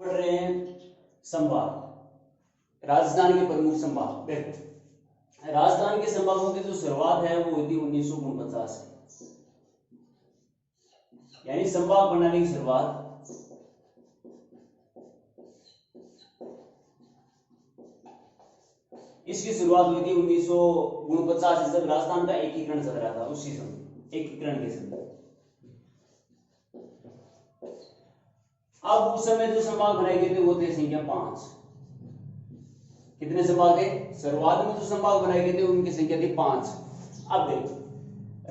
पढ़ रहे हैं संभाग, राजस्थान के प्रमुख संभाग। देखो राजस्थान के संभागों की जो शुरुआत है वो हुई थी 1949 से, यानी संभाग प्रणाली की शुरुआत इसकी शुरुआत हुई थी 1949 से, जब राजस्थान का एकीकरण चल रहा था। उसी समय एकीकरण के समय अब उस समय जो संभाग बनाए गए थे वो थे संख्या 5। कितने संभाग थे? शुरुआत में जो संभाग बनाए गए थे उनकी संख्या थी 5। अब देखो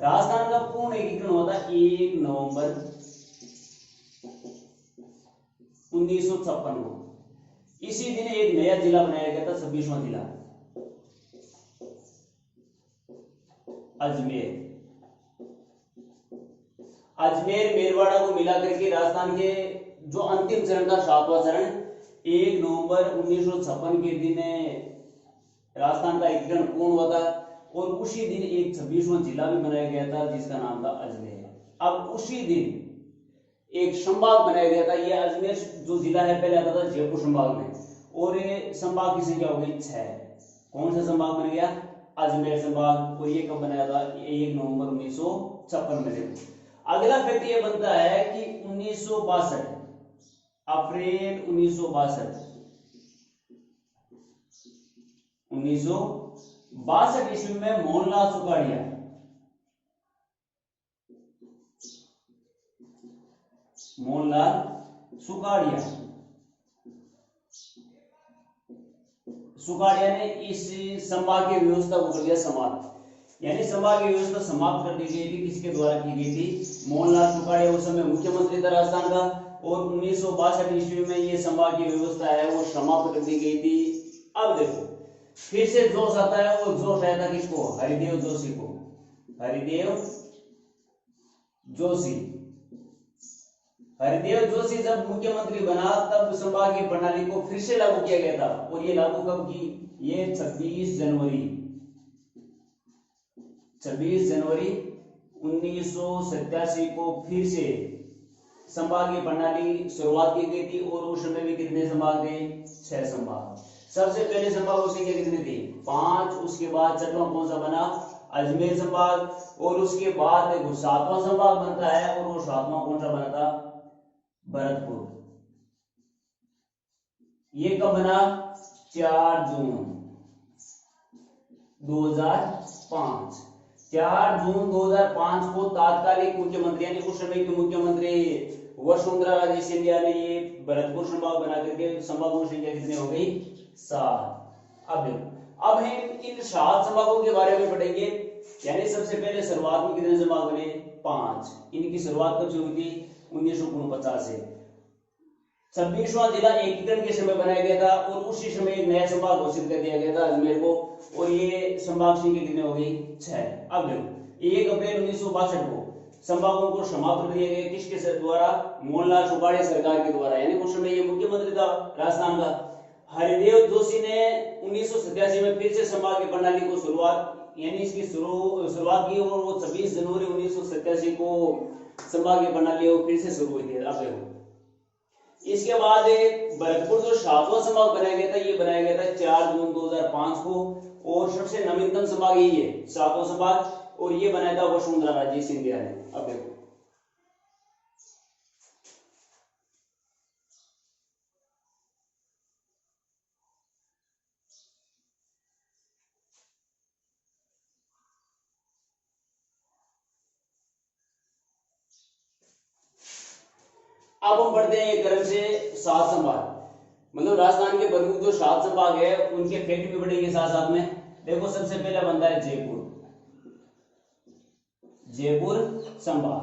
राजस्थान का पूर्ण एकीकरण हुआ था 1 नवंबर 1956 को। इसी दिन एक नया जिला बनाया गया था, 26वां जिला अजमेर। अजमेर मेरवाड़ा को मिलाकर के राजस्थान के जो अंतिम चरण था 7वां चरण 1 नवंबर 1956 के दिन राजस्थान का एकीकरण पूर्ण हुआ था, और उसी दिन एक 26वां जिला भी बनाया गया था जिसका नाम था अजमेर। अब उसी दिन एक संभाग बनाया गया था। यह अजमेर जो जिला है पहले आता था जयपुर संभाग में, और ये संभाग की संख्या हो गई 6। कौन सा संभाग बन गया? अजमेर संभाग। और ये कब बनाया था? 1 नवंबर 1956 में। अगला फैक्ट ये बनता है कि 1962 अप्रैल 1962 ईस्वी में मोहनलाल सुखाड़िया ने इस संभाग की व्यवस्था को कर दिया समाप्त। यानी संभाग की व्यवस्था समाप्त कर दी गई थी। किसके द्वारा की गई थी? मोहनलाल सुखाड़िया उस समय मुख्यमंत्री था राजस्थान का, और 1962 ईस्वी में ये संभाग की व्यवस्था है वो समाप्त कर दी गई थी। अब देखो फिर से जोश आता है, वो जोश आया था किसको? हरिदेव जोशी को। हरिदेव जोशी जब मुख्यमंत्री बना तब संभागीय प्रणाली को फिर से लागू किया गया था। और ये लागू कब की? ये 26 जनवरी 1987 को फिर से संभागीय प्रणाली शुरुआत की गई थी। और उस समय भी कितने संभाग थे? 6 संभाग। सबसे पहले संभागों की संख्या कितनी थी? 5। उसके बाद 6वां कौन सा बना? अजमेर संभाग। और उसके बाद देखो 7वां संभाग बनता है, और वो 7वां कौन सा बना था? भरतपुर। ये कब बना? 4 जून 2005। 4 जून 2005 को तात्कालिक मुख्यमंत्री यानी उस समय के मुख्यमंत्री वसुंधरा राजे सिंधिया ने ये भरतपुर संभाग बना करके संभागों की संख्या कितनी हो गई? 7। अब देखो अब हम इन 7 संभागों के बारे में पढ़ेंगे। यानी सबसे पहले शुरुआत में कितने संभाग बने? 5। इनकी शुरुआत कब से हुई थी? 1949 से। 26वां जिला एकीकरण के समय बनाया गया था, और उसी समय एक नया संभाग घोषित कर दिया गया था अजमेर को, और ये संभाग संख्या कितनी हो गई? 6। अब देखो 1 अप्रैल 1962 को संभागों को समाप्त कर दिया गया। किसके द्वारा? मोहनलाल सुखाड़िया सरकार के द्वारा। यानी उस समय ये मुख्यमंत्री था राजस्थान का। हरिदेव जोशी ने 1987 में फिर से संभागीय प्रणाली को शुरुआत यानी इसकी शुरुआत की, और वो 26 जनवरी 1987 को संभागीय प्रणाली वो फिर से शुरू हुई थी। अब देखो इसके बाद भरतपुर जो 7वां संभाग बनाया गया था, ये बनाया गया था 4 जून 2005 को, और सबसे नवीनतम संभाग यही है 7वां संभाग, और ये बनाया था वसुंधरा राजे सिंधिया ने। अब देखो अब हम पढ़ते हैं एक क्रम से 7 संभाग, मतलब राजस्थान के प्रमुख जो 7 संभाग है उनके फैक्ट भी पढ़ेंगे साथ साथ में। देखो सबसे पहला बनता है जयपुर संभाग।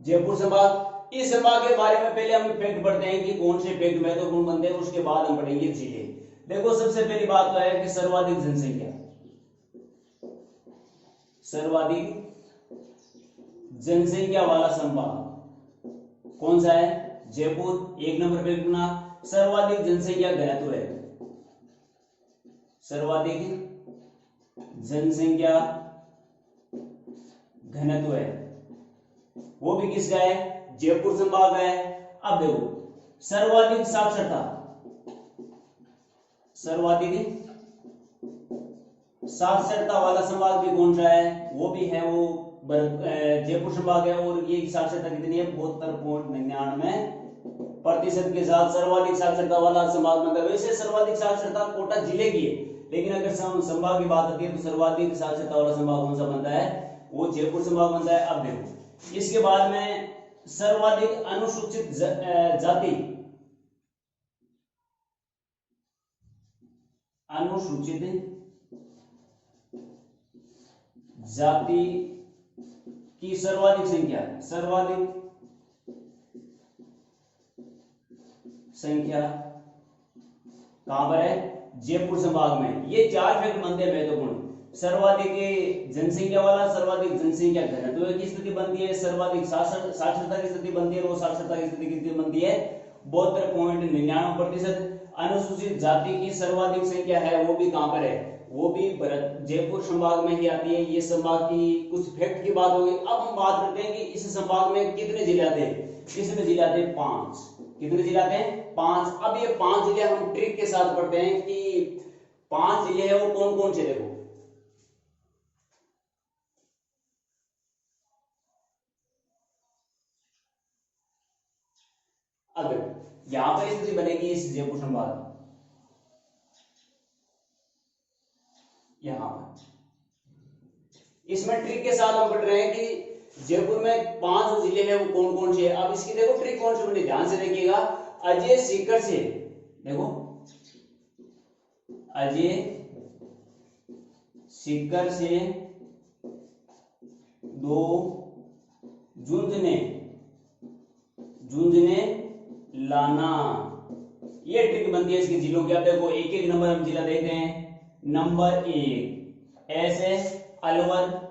जयपुर संभाग, इस संभाग के बारे में पहले हम फैक्ट पढ़ते हैं कि कौन से फैक्ट महत्वपूर्ण बनते हैं, उसके बाद हम पढ़ेंगे जिले। देखो सबसे पहली बात तो है कि सर्वाधिक जनसंख्या वाला संभाग कौन सा है? जयपुर। 1 नंबर पे गुना सर्वाधिक जनसंख्या घनत्व है। सर्वाधिक जनसंख्या घनत्व है वो भी किसका है? जयपुर संभाग है। अब देखो सर्वाधिक साक्षरता, सर्वाधिक साक्षरता वाला संभाग भी कौन सा है, वो भी है वो जयपुर संभाग है। और ये साक्षरता कितनी है, 72.99% के साथ सर्वाधिक साक्षरता वाला संभाग बनता है। वैसे सर्वाधिक साक्षरता कोटा जिले की है, लेकिन अगर संभाग की बात आती है तो सर्वाधिक साक्षरता वाला संभाग कौन सा बनता है, वो जयपुर संभाग बनता है। अब देखो इसके बाद में सर्वाधिक अनुसूचित जाति, अनुसूचित जाति की सर्वाधिक संख्या, सर्वाधिक संख्या कहां पर है, जयपुर संभाग में। ये 4 फैक्ट बनते हैं महत्वपूर्ण। सर्वाधिक जनसंख्या वाला, सर्वाधिक जनसंख्या घनत्व की स्थिति बनती है, सर्वाधिक साक्षरता की स्थिति बनती है, और वो साक्षरता की स्थिति कितनी बनती है, 72.99%। अनुसूचित जाति की सर्वाधिक संख्या है, वो भी कहां पर है, वो भी जयपुर संभाग में ही आती है। ये संभाग की कुछ फैक्ट की बात होगी। अब हम बात करते हैं कि इस संभाग में कितने जिले आते हैं। इसमें जिले आते हैं 5। कितने जिले आते हैं, 5। अब ये 5 जिले हम ट्रिक के साथ पढ़ते हैं कि 5 जिले हैं वो कौन कौन से। देखो अगर यहां पर स्थिति बनेगी इस जयपुर संभाग, यहां पर इसमें ट्रिक के साथ हम पढ़ रहे हैं कि जयपुर में 5 जिले हैं वो कौन कौन से। अब इसकी देखो ट्रिक कौन सी बनी, ध्यान से देखिएगा। अजय सीकर से, देखो अजय सीकर से 2 झुंझुने लाना, ये ट्रिक बनती है इसकी जिलों की। अब देखो एक एक नंबर हम जिला देखते हैं। नंबर 1 ऐसे अलवर,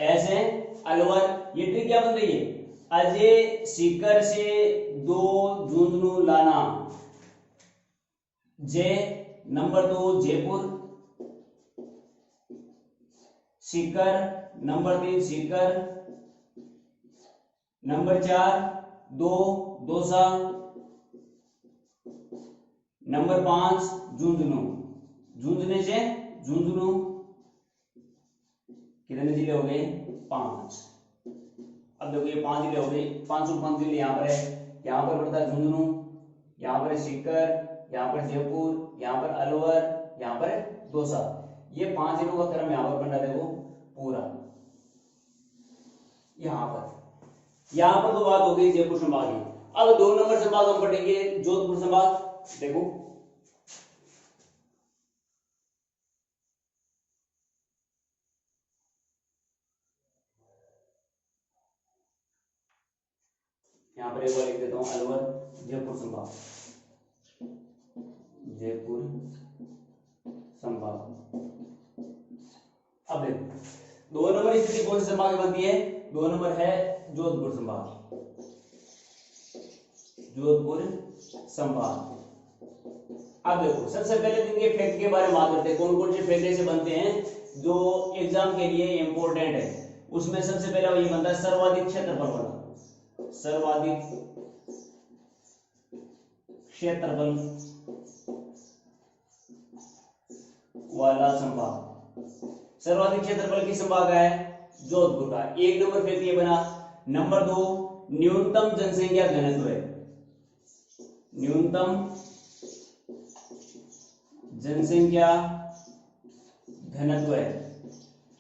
ऐसे अलवर, ये ट्रिक क्या बन रही है, अजय सीकर से 2 झुंझुनू लाना। Number 2 Jaipur, Sikar, number 3 Sikar, number 4 Dausa, number 5 Jhunjhunu, Jhunjhunu से झुंझुनू। कितने जिले हो गए, 5। अब देखो ये 5 जिले हो गए। 5 जिले यहाँ पर है, यहाँ पर पड़ता है झुंझुनू, यहाँ पर सीकर, यहाँ पर जयपुर, यहाँ पर अलवर, यहाँ पर दौसा। ये 5 जिलों का क्रम यहाँ पर बन रहा है, देखो पूरा। यहाँ पर तो बात हो गई जयपुर संभाग की। अब 2 नंबर संभाग हम पढ़ेंगे, जोधपुर संभाग। देखो यहाँ पर एक बार लिख देता हूं, अलवर, जयपुर संभाग, जयपुर संभाग। अब देखो 2 नंबर स्थिति कौन से संभाग में बनती है, 2 नंबर है जोधपुर संभाग, जोधपुर संभाग। अब देखो सबसे पहले इनके फैक्ट के बारे में बात करते हैं, कौन कौन से फैक्ट ऐसे बनते हैं जो एग्जाम के लिए इंपॉर्टेंट है। उसमें सबसे पहला ये बनता है सर्वाधिक क्षेत्रफल वाला, सर्वाधिक क्षेत्रफल वाला संभाग। सर्वाधिक क्षेत्रफल की संभाग है जोधपुर का। 1 नंबर फैक्ट ये बना। नंबर 2 न्यूनतम जनसंख्या घनत्व है, न्यूनतम जनसंख्या घनत्व है।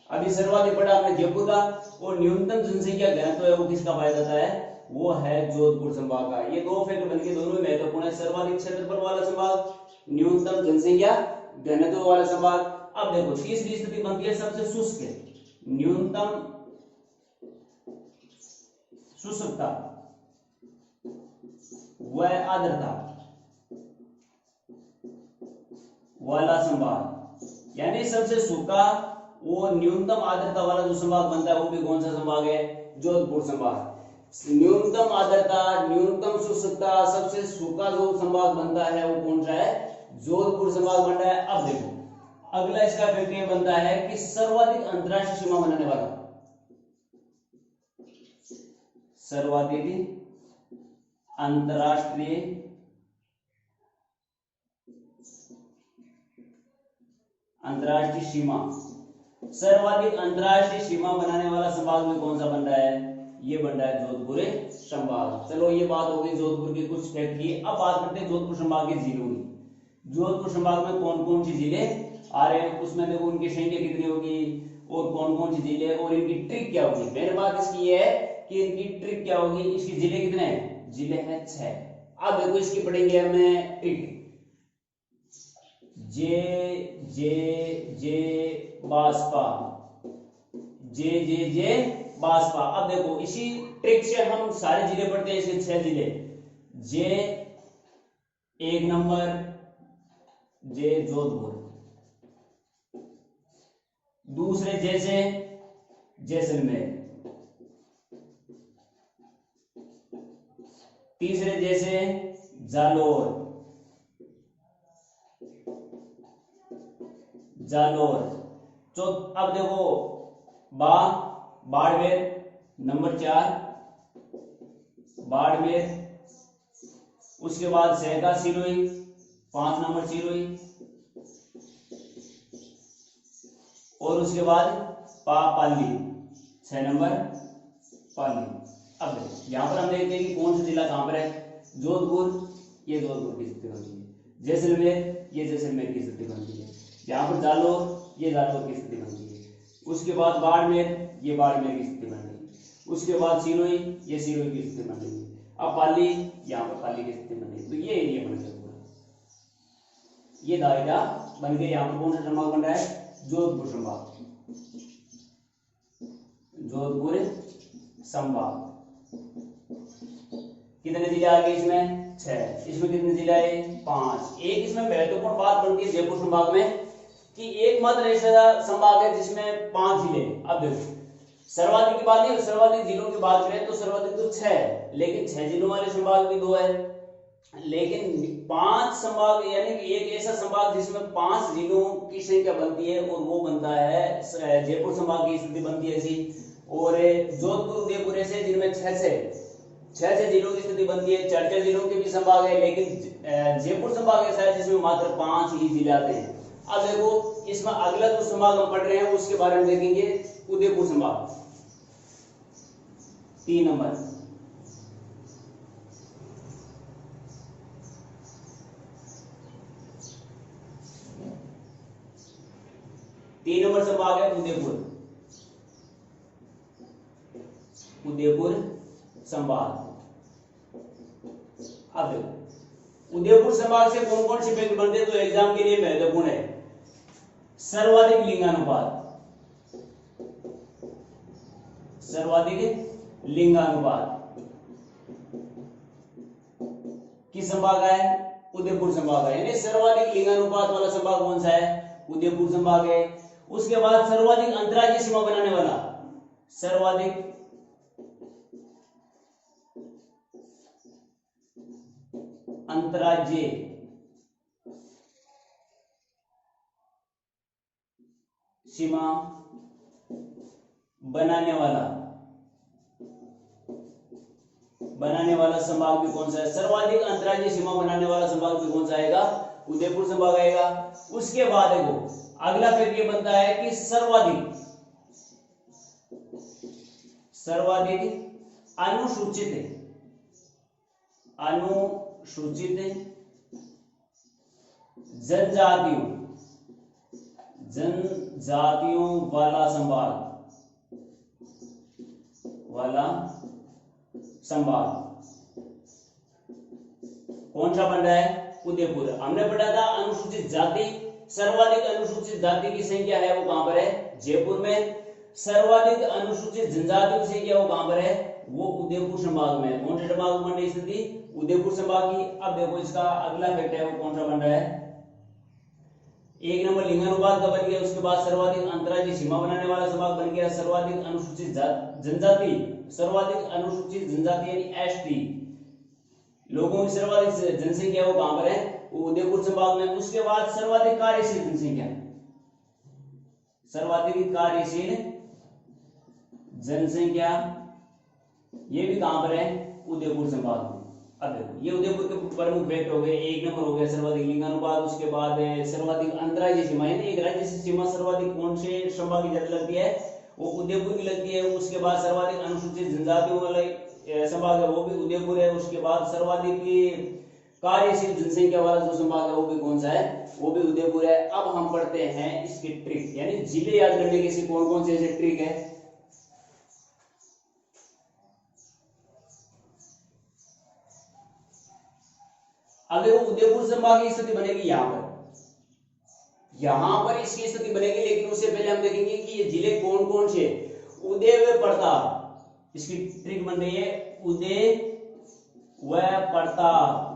अभी सर्वाधिक बड़ा आपने जयपुर का, और न्यूनतम जनसंख्या घनत्व है वो किसका पाया जाता है, वो है जोधपुर संभाग का। ये 2 फैक्ट बनके दोनों में महत्वपूर्ण है, सर्वाधिक क्षेत्रफल वाला संभाग, न्यूनतम जनसंख्या घनत्व वाला संभाग। अब देखो तीसरी स्थिति बनती है सबसे शुष्क, न्यूनतम शुष्कता व आर्द्रता वाला संभाग, यानी सबसे सूखा वो न्यूनतम आर्द्रता वाला जो संभाग बनता है वो भी कौन सा संभाग है, जोधपुर संभाग। न्यूनतम आर्द्रता, न्यूनतम शुष्कता, सबसे सूखा जो संभाग बनता है वो कौन सा है, जोधपुर संभाग बन रहा है। अब देखो अगला इसका फैक्ट ये बनता है कि सर्वाधिक अंतरराष्ट्रीय सीमा बनाने वाला, सर्वाधिक अंतरराष्ट्रीय सीमा, सर्वाधिक अंतरराष्ट्रीय सीमा बनाने वाला संभाग में कौन सा बन रहा है? ये बन रहा है जोधपुर संभाग। चलो ये बात हो गई जोधपुर की कुछ फैक्ट की। अब बात करते हैं जोधपुर संभाग के जिलों की। जोधपुर संभाग में कौन कौन सी जिले आ रहे हैं, उसमें देखो उनकी संख्या कितनी होगी और कौन कौन सी जिले और इनकी ट्रिक क्या होगी। मेरे बात इसकी है कि इनकी ट्रिक क्या होगी। इसके जिले कितने हैं? जिले हैं 6। अब देखो इसकी पढ़ेंगे हमें ट्रिक। जे बासपा, जे बासपा। अब देखो इसी ट्रिक से हम सारे जिले पढ़ते हैं, इसके 6 जिले। जे 1 नंबर, जे जोधपुर। दूसरे जे से जैसलमेर। तीसरे जे से जालोर, तो अब देखो बाड़मेर नंबर 4, बाड़मेर। उसके बाद सहका सिरोही 5 नंबर सिरोही, और उसके बाद पाली 6 नंबर पाली। अब यहां पर हम देखते हैं कि कौन सा जिला कहां पर है। जोधपुर, ये जोधपुर की स्थिति बनती है। जैसलमेर, ये जैसलमेर की स्थिति बनती है। यहाँ पर जालोर, ये जालोर की स्थिति बनती है। उसके बाद बाड़मेर, ये बाड़मेर की स्थिति बन रही। उसके बाद सिरोही, ये सिरोही की स्थिति बन रही है। अब पाली, यहाँ पर पाली की स्थिति बन रही है। तो ये एरिया बन गया पूरा, ये दायरा बन गया। यहाँ पर कौन सा संभाग बन रहा है? जोधपुर संभाग, जोधपुर संभाग। कितने जिले आ गए इसमें? 6। इसमें कितने जिले आए? 5। एक इसमें महत्वपूर्ण बात बनती है जयपुर संभाग में कि एकमात्र ऐसा संभाग है जिसमें 5 जिले। अब देखो सर्वाधिक की बात नहीं, सर्वाधिक जिलों की बात करें तो सर्वाधिक तो 6, लेकिन 6 जिलों वाले संभाग भी 2 है। लेकिन 5 संभाग यानी कि एक ऐसा संभाग जिसमें 5 जिलों की संख्या बनती है, और वो बनता है जयपुर संभाग की स्थिति बनती है ऐसी। और जोधपुर उदयपुर ऐसे जिनमें 6 जिलों की स्थिति बनती है। 4 जिलों के भी संभाग है, लेकिन जयपुर संभाग ऐसा है जिसमें मात्र 5 ही जिले आते हैं। अब देखो इसमें अगला जो संभाग हम पढ़ रहे हैं उसके बारे में देखेंगे, उदयपुर संभाग 3 नंबर। तीन नंबर संभाग है उदयपुर, उदयपुर संभाग। अब देखो उदयपुर संभाग से कौन कौन से फैक्ट बनते हैं तो एग्जाम के लिए महत्वपूर्ण है। सर्वाधिक लिंगानुपात, सर्वाधिक लिंगानुपात किस संभाग है? उदयपुर संभाग है। यानी सर्वाधिक लिंगानुपात वाला संभाग कौन सा है? उदयपुर संभाग है। उसके बाद सर्वाधिक अंतरराज्यीय सीमा बनाने वाला, सर्वाधिक अंतरराज्यीय सीमा बनाने वाला संभाग भी कौन सा है? सर्वाधिक अंतरराज्यीय सीमा बनाने वाला संभाग भी कौन सा आएगा? उदयपुर संभाग आएगा। उसके बाद देखो अगला फैक्ट ये बनता है कि सर्वाधिक अनुसूचित जनजातियों वाला संभाग कौन सा बन रहा है? उदयपुर। हमने पढ़ा था अनुसूचित जाति, सर्वाधिक अनुसूचित जाति की संख्या है वो कहां पर है? जयपुर में। सर्वाधिक अनुसूचित जनजातियों की संख्या वो कहां पर है? वो उदयपुर संभाग में। कौन से संभाग में बन रही स्थिति? उदयपुर संभाग की। अब देखो इसका अगला फैक्ट है वो कौन सा बन रहा है? 1 नंबर लिंगानुपात का बन गया। उसके बाद सर्वाधिक अंतरराज्यीय सीमा बनाने वाला संभाग बन गया। सर्वाधिक अनुसूचित जनजाति, सर्वाधिक अनुसूचित जनजाति यानी एसटी लोगों की सर्वाधिक जनसंख्या वो कहां पर है? वो उदयपुर संभाग में। उसके बाद सर्वाधिक कार्यशील जनसंख्या, सर्वाधिक कार्यशील जनसंख्या ये भी कहां पर है, उदयपुर संभाग में। अब देखो ये उदयपुर के प्रमुख फैक्ट हो गए, एक नंबर हो गया सर्वाधिक लिंगानुपात, उसके बाद सर्वाधिक अंतरराज्यीय सीमा, यानी एक राज्य से सीमा सर्वाधिक कौन से संभाग की ज्यादा लगती है, वो उदयपुर की लगती है। उसके बाद सर्वाधिक अनुसूचित जनजातियों वाला संभाग है वो भी उदयपुर है। उसके बाद सर्वाधिक कार्यशील जनसंख्या वाला जो संभाग है वो भी कौन सा है, वो भी उदयपुर है। अब हम पढ़ते हैं इसकी ट्रिक, यानी जिले याद करने के कौन कौन से ऐसे ट्रिक है। अब देखो उदयपुर संभाग की स्थिति बनेगी यहां पर इसकी स्थिति बनेगी, लेकिन उससे पहले हम देखेंगे कि ये जिले कौन कौन से, उदय व प्रताप, इसकी ट्रिक बन रही है उदय व प्रताप।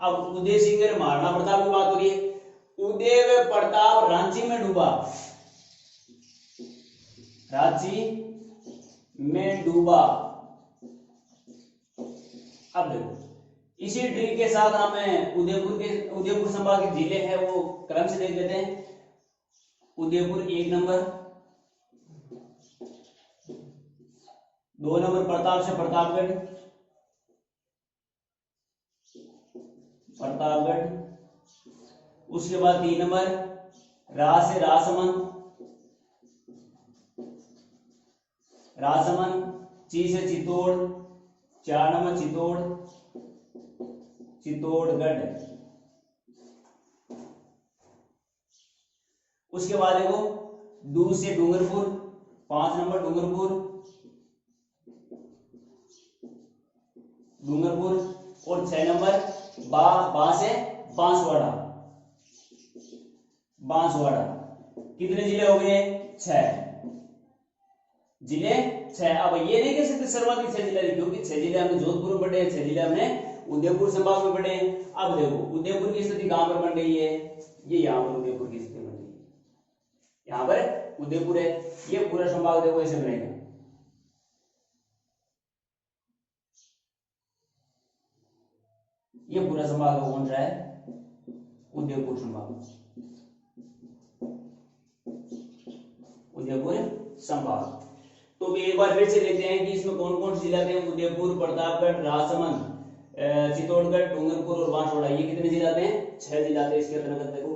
अब उदय सिंह और महाराणा प्रताप की बात हो रही है, उदय व प्रताप रांची में डूबा, रांची में डूबा। अब देखो इसी ट्रिक के साथ हमें उदयपुर संभाग के जिले हैं वो क्रम से देख लेते हैं। उदयपुर 1 नंबर, 2 नंबर प्रताप से प्रतापगढ़, उसके बाद 3 नंबर राज से राजसमंद, ची से चित्तौड़, 4 नंबर चित्तौड़गढ़। उसके बाद देखो दूर से डूंगरपुर, 5 नंबर डूंगरपुर, और 6 नंबर बा से बांसवाड़ा। कितने जिले हो गए, 6 जिले 6। अब ये नहीं कह सकते सर्वाधिक 6 जिले, क्योंकि 6 जिले हमने जोधपुर में पढ़े, 6 जिले हमने उदयपुर संभाग में पढ़े। अब देखो उदयपुर की स्थिति कहां पर बन रही है, ये यहां पर उदयपुर की स्थिति बन रही है, यहां पर उदयपुर है। ये पूरा संभाग देखो ऐसे बनेगा, ये पूरा संभाग कौन सा है, उदयपुर संभाग, उदयपुर संभाग। तो एक बार फिर से देखते हैं कि इसमें कौन कौन से जिले आते हैं, उदयपुर, प्रतापगढ़, राजसमंद, चित्तौड़गढ़, डूंगरपुर और बांसवाड़ा। ये कितने जिले आते हैं, 6 जिले आते हैं इसके अंतर्गत। देखो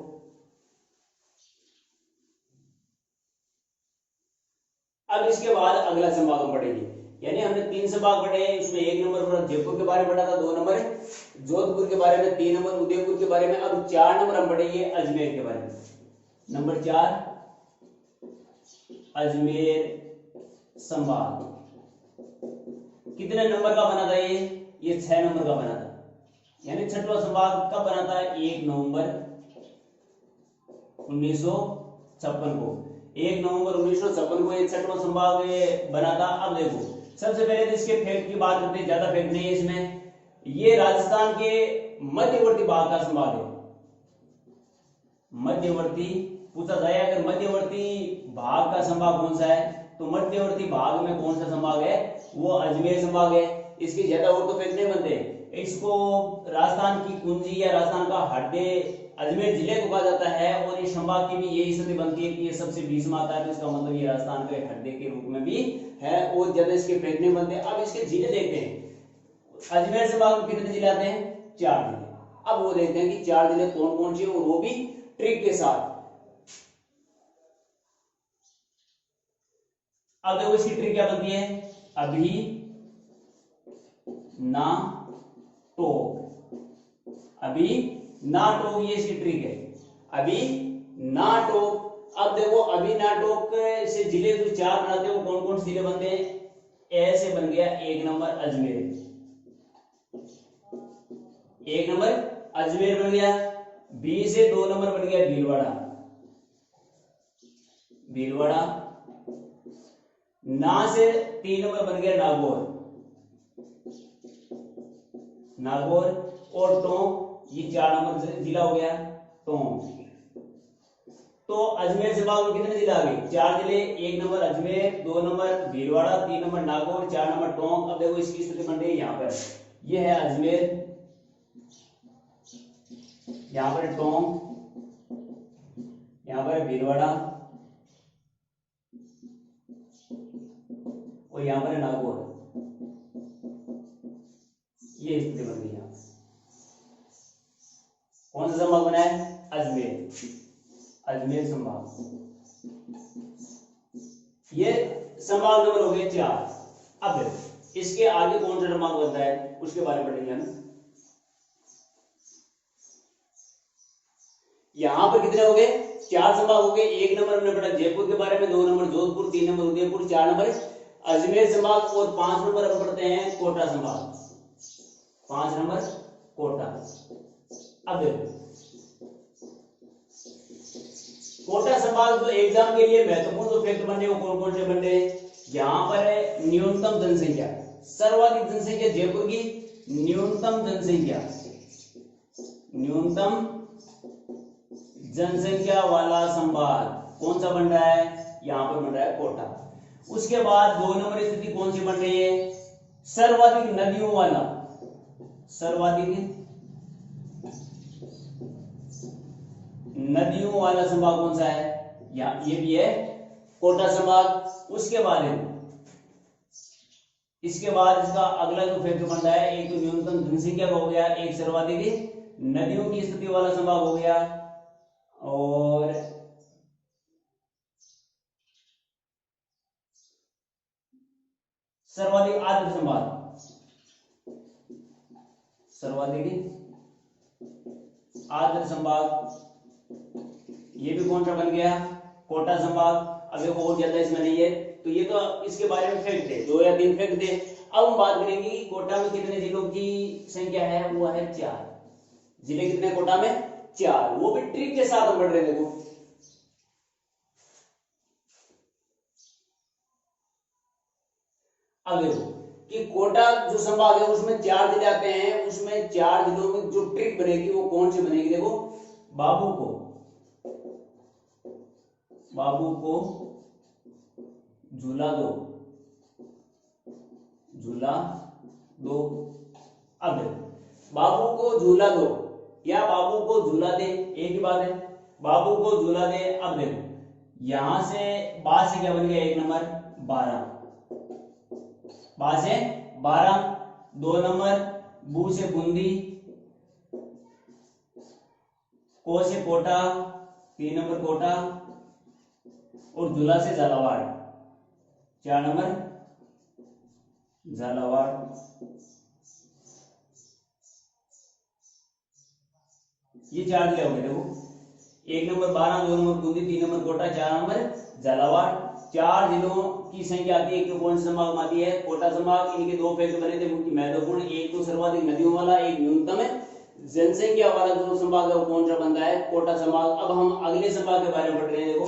अब इसके बाद अगला संभाग हम पढ़ेंगे, यानी हमने 3 संभाग पढ़े हैं। उसमें 1 नंबर पर जयपुर के बारे में पढ़ा था, 2 नंबर जोधपुर के बारे में, 3 नंबर उदयपुर के बारे में। अब 4 नंबर हम पढ़ेंगे अजमेर के बारे में। नंबर 4 अजमेर संभाग। कितने नंबर का बना था ये 6 नंबर का बना था, यानी 6वां संभाग कब बना था, 1 नवंबर 1956 को, 1 नवंबर 1956 को ये 6वां संभाग बना था। अब देखो सबसे पहले तो इसके फैक्ट की बात करते हैं, ज्यादा फैक्ट नहीं है इसमें। ये राजस्थान के मध्यवर्ती भाग का संभाग है, मध्यवर्ती पूछा जाए अगर मध्यवर्ती भाग का संभाग कौन सा है, तो मध्यवर्ती भाग में कौन सा संभाग है, वो अजमेर संभाग है। इसके ज्यादा और तो फैक्ट नहीं बनते, इसको राजस्थान की कुंजी या राजस्थान का हृदय अजमेर जिले को कहा जाता है, और इस संभाग की भी यही स्थिति बनती है कि ये सबसे बीच में आता है, तो इसका मतलब ये राजस्थान के हृदय के रूप में भी है, और ज्यादा इसके फैक्ट नहीं बनते। अब इसके जिले देखते हैं, अजमेर संभाग में कितने जिले आते हैं, 4 जिले। अब वो देखते हैं कि 4 जिले कौन कौन से, और वो भी ट्रिक के साथ। अब देखो इसकी ट्रिक क्या बनती है, अभी ना टोक, अभी ना टोक, ये इसकी ट्रिक है, अभी ना टोक। अब देखो अभी ना टोक से जिले जो 4 बनाते हैं वो कौन कौन से जिले बनते हैं, ए से बन गया 1 नंबर अजमेर, 1 नंबर अजमेर बन गया। बी से 2 नंबर बन गया भीलवाड़ा, ना से 3 नंबर बन गया नागौर, और टोंक, ये 4 नंबर जिला हो गया टोंक। तो अजमेर संभाग में कितने जिले आ गए, 4 जिले, 1 number Ajmer, 2 number Bhilwara, 3 number Nagaur, 4 number Tonk. अब देखो इसकी स्थिति बन रही है यहाँ पर, ये है अजमेर, यहाँ पर टोंक, यहाँ पर भीलवाड़ा, और यहाँ पर नागौर। ये स्थिति बन गई। यहाँ कौन सा संभाग बना है? अजमेर, अजमेर संभाग। ये संभाग नंबर हो गए 4। अब इसके आगे कौन सा संभाग बनता है उसके बारे में पढ़ेंगे हम। यहां पर कितने हो गए? 4 संभाग हो गए। 1 नंबर हमने पढ़ा जयपुर के बारे में, 2 number Jodhpur, 3 number Udaipur, 4 number Ajmer संभाग और 5 नंबर हम पढ़ते हैं कोटा संभाग। 5 नंबर कोटा। अब देखो कोटा संभाग जो एग्जाम के लिए महत्वपूर्ण जो फैक्ट बन रहे वो कौन कौन से बन रहे हैं? यहां पर है न्यूनतम जनसंख्या, सर्वाधिक जनसंख्या जयपुर की, न्यूनतम जनसंख्या, न्यूनतम जनसंख्या वाला संभाग कौन सा बन रहा है? यहां पर बन रहा है कोटा। उसके बाद 2 नंबर स्थिति कौन सी बन रही है? सर्वाधिक नदियों वाला, सर्वाधिक नदियों वाला संभाग कौन सा है? ये भी है कोटा संभाग। उसके बाद है इसके बाद इसका अगला जो फैक्टर बन रहा है, एक तो न्यूनतम जनसंख्या का हो गया, एक सर्वाधिक नदियों की स्थिति वाला संभाग हो गया, और सर्वाधिक आर्द्र संभाग, सर्वाधिक आर्द्र संभाग। ये भी कौन सा बन गया? कोटा संभाग। अब देखो और ज्यादा इसमें नहीं है, तो ये तो इसके बारे में फैक्ट है, 2 या 3 फैक्ट थे। अब हम बात करेंगे कि कोटा में कितने जिलों की संख्या है? वो है 4 जिले। कितने कोटा में? 4। वो भी ट्रिक के साथ हम बढ़ रहे हैं। देखो अब देखो कि कोटा जो संभाग है उसमें 4 जिले आते हैं, उसमें 4 जिलों में जो ट्रिक बनेगी वो कौन सी बनेगी? देखो बाबू को झूला दो, झूला दो। अब बाबू को झूला दो या बाबू को झूला दे, एक ही बात है, बाबू को झूला दे। अब देखो यहां से बा से क्या बन गया? 1 नंबर 12, बा से 12। 2 नंबर बू से बूंदी, को से कोटा, 3 नंबर कोटा, और झूला से झालावाड़, 4 नंबर झालावाड़। ये 4 जिले हो गए। देखो 1 number 12, 2 number Bundi, 3 number Kota, 4 number Jhalawar. 4 जिलों की संख्या आती है। एक तो कौन सा संभाग में आती है? कोटा संभाग। इनके 2 फैक्ट बने थे मुख्य महत्वपूर्ण, एक तो सर्वाधिक नदियों वाला, एक न्यूनतम जनसंख्या वाला जो संभाग है वो कौन सा बनता है? कोटा संभाग। अब हम अगले संभाग के बारे में पढ़ रहे हैं। देखो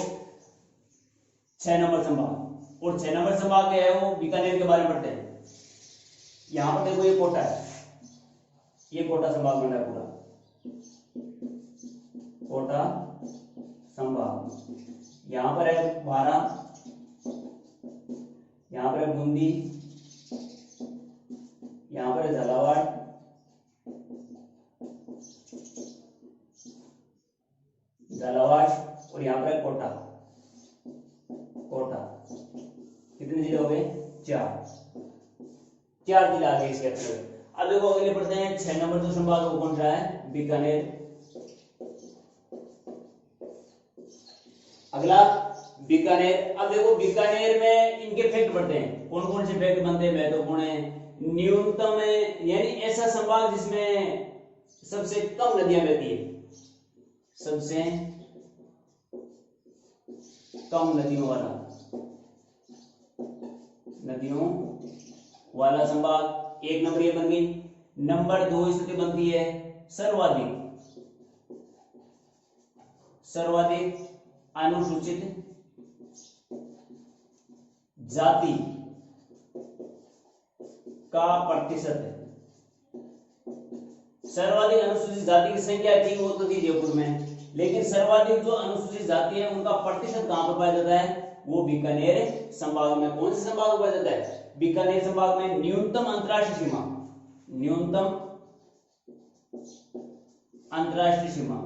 6 नंबर संभाग, और 6 नंबर संभाग क्या है? वो बीकानेर के बारे में पढ़ते हैं। यहां पर देखो ये कोटा है, ये कोटा संभाग बन रहा है पूरा, कोटा संभाग। यहां पर है 12, यहां पर है बूंदी, यहां पर है झालावाड़, झालावाड़, और यहां पर है कोटा, कोटा। कितने जिले हो गए? 4 जिले आ गए इसके अंदर। अब देखो अगले पढ़ते हैं 6 नंबर जो संभाग वो कौन सा है? बीकानेर। अगला बीकानेर। अब देखो बीकानेर में इनके फैक्ट बढ़ते हैं। कौन कौन से फैक्ट बनते हैं? महत्वपूर्ण है न्यूनतम है, यानी ऐसा संभाग जिसमें सबसे कम नदियां बहती है, सबसे कम नदियों वाला संभाग। 1 नंबर ये बन गई। नंबर 2 स्थिति बनती है सर्वाधिक अनुसूचित जाति का प्रतिशत। सर्वाधिक अनुसूचित जाति की संख्या थी वो तो थी जयपुर में, लेकिन सर्वाधिक जो अनुसूचित जाति है उनका प्रतिशत कहां पर पाया जाता है? वो बीकानेर संभाग में। कौन से संभाग में पाया जाता है? बीकानेर संभाग में। न्यूनतम अंतरराष्ट्रीय सीमा, न्यूनतम अंतरराष्ट्रीय सीमा,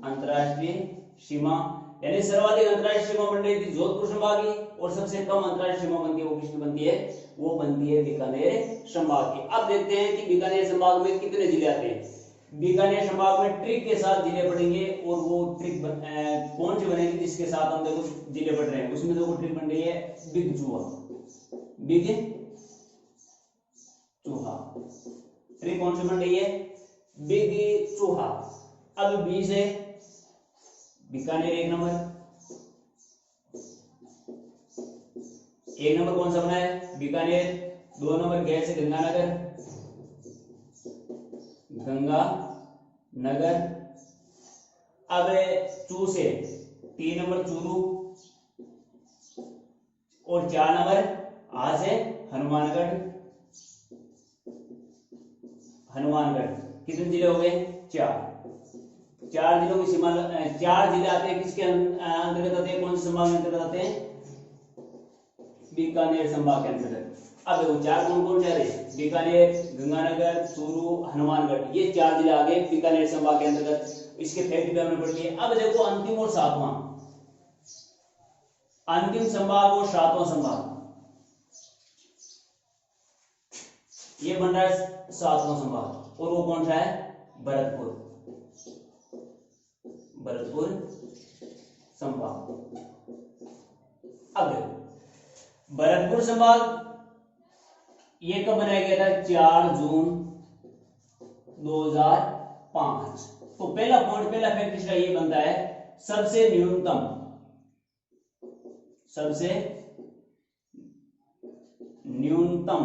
अंतरराष्ट्रीय सीमा, यानी सर्वाधिक अंतरराष्ट्रीय सीमा बन रही थी जोधपुर संभाग की, और सबसे कम अंतर्राष्ट्रीय सीमा बनती है वो किसकी बनती है, वो बनती है बीकानेर संभाग की। अब देखते हैं कि बीकानेर संभाग में कितने जिले आते हैं। बीकानेर संभाग में ट्रिक के साथ जिले पड़ेंगे और वो ट्रिक कौन सी बनेगी जिसके साथ हम देखो जिले बढ़ रहे हैं, उसमें देखो ट्रिक बन रही है बिग चूहा, बिग चूहा, ट्रिक कौन सी बन रही है, बिग चूहा। अब बी से बीकानेर एक नंबर कौन सा बना है, बीकानेर। 2 नंबर गैर से गंगानगर, गंगानगर। अब चू से 3 नंबर चूरू और 4 नंबर आ से हनुमानगढ़, हनुमानगढ़। कितने जिले हो गए, 4 जिलों की सीमा, 4 जिले आते हैं किसके अंतर्गत आते हैं, कौन से संभाग में अंतर्गत आते हैं, बीकानेर संभाग के अंतर्गत। अब देखो 4 कौन कौन से रहे, बीकानेर, गंगानगर, चूरू, हनुमानगढ़, ये 4 जिले आ गए बीकानेर संभाग के अंतर्गत। इसके फैक्ट भी हमने पढ़ लिए। अब देखो अंतिम और 7वां, अंतिम संभाग और 7वां संभाग, ये बन रहा है 7वां संभाग और वो कौन सा है, भरतपुर, भरतपुर संभाग। अब देखो भरतपुर संभाग ये कब बनाया गया था, 4 जून 2005। तो पहला पॉइंट, पहला फैक्ट इसका ये बनता है, सबसे न्यूनतम, सबसे न्यूनतम,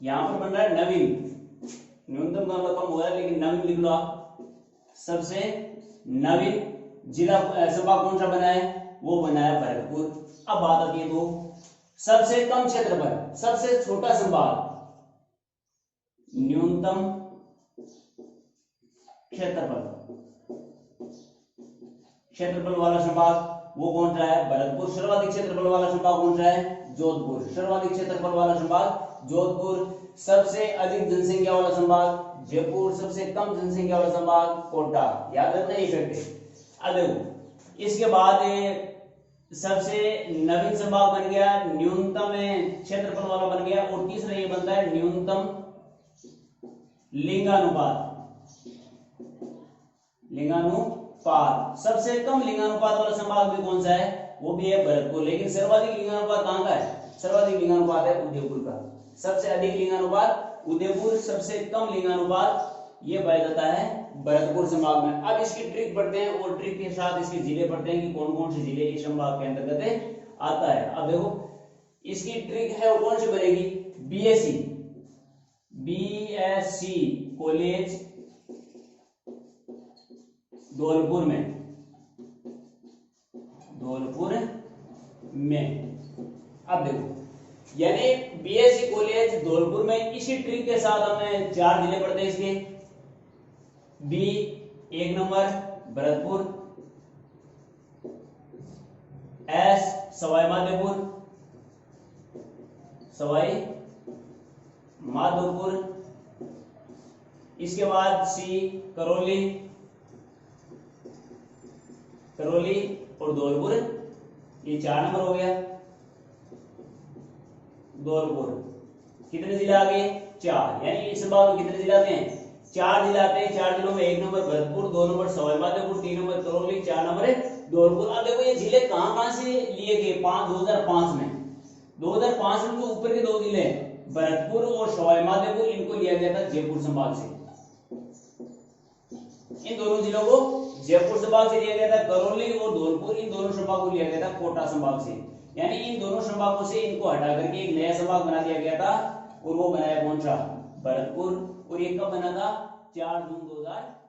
यहां पर बन रहा है नवीन, न्यूनतम का मतलब कम हो रहा है लेकिन नवीन लिख लो आप। सबसे नवीन जिला संभाग कौन सा बना है, वो बना है भरतपुर। अब बात आती है तो सबसे कम क्षेत्रफल, सबसे छोटा संभाग, न्यूनतम क्षेत्रफल, क्षेत्रफल वाला संभाग वो कौन सा है, भरतपुर। सर्वाधिक क्षेत्रफल वाला संभाग कौन सा है, जोधपुर, सर्वाधिक क्षेत्रफल वाला संभाग जोधपुर। सबसे अधिक जनसंख्या वाला संभाग जयपुर, सबसे कम जनसंख्या वाला संभाग कोटा। याद रखना ये फैक्ट। अब देखो इसके बाद सबसे नवीन संभाग बन गया, न्यूनतम क्षेत्रफल वाला बन गया, और तीसरा ये बनता है न्यूनतम लिंगानुपात, लिंगानुपात। सबसे कम लिंगानुपात वाला संभाग भी कौन सा है, वो भी है भरतपुर। लेकिन सर्वाधिक लिंगानुपात कहां का है, सर्वाधिक लिंगानुपात है उदयपुर का। सबसे अधिक लिंगानुपात उदयपुर, सबसे कम लिंगानुपात ये पाया जाता है भरतपुर संभाग में। अब इसकी ट्रिक पढ़ते हैं और ट्रिक के साथ इसके जिले पढ़ते हैं कि कौन कौन से जिले इस संभाग के अंतर्गत आता है। अब देखो इसकी ट्रिक है वो कौन सी बनेगी, बीएससी, बीएससी कॉलेज धौलपुर में, धौलपुर में। अब देखो यानी बीएससी कॉलेज धौलपुर में, इसी ट्रिक के साथ हमने 4 जिले पढ़ते हैं इसके। B 1 number Bharatpur, S Sawai Madhopur, Sawai Madhopur. इसके बाद सी करौली, करौली और धौलपुर, ये 4 नंबर हो गया धौलपुर। कितने जिले आ गए, 4। यानी इस संभाग में कितने जिले आते हैं, 4 जिले आते हैं। 4 जिलों में 1 number Bharatpur, 2 number Sawai Madhopur, 3 number Karauli, 4 number Dholpur. अब देखो ये जिले कहां से लिए गए, 2005 में। 2005 में जो ऊपर के 2 जिले भरतपुर और सवाई माधोपुर, इनको लिया गया था जयपुर संभाग से। इन दोनों जिलों को जयपुर संभाग से लिया गया था। करौली और धौलपुर इन दोनों संभागों को लिया गया था कोटा संभाग से। यानी इन दोनों संभागों से इनको हटा करके एक नया संभाग बना दिया गया था और वो बनाया कौन सा, भरतपुर। और ये कब बना था, 4 जून 2000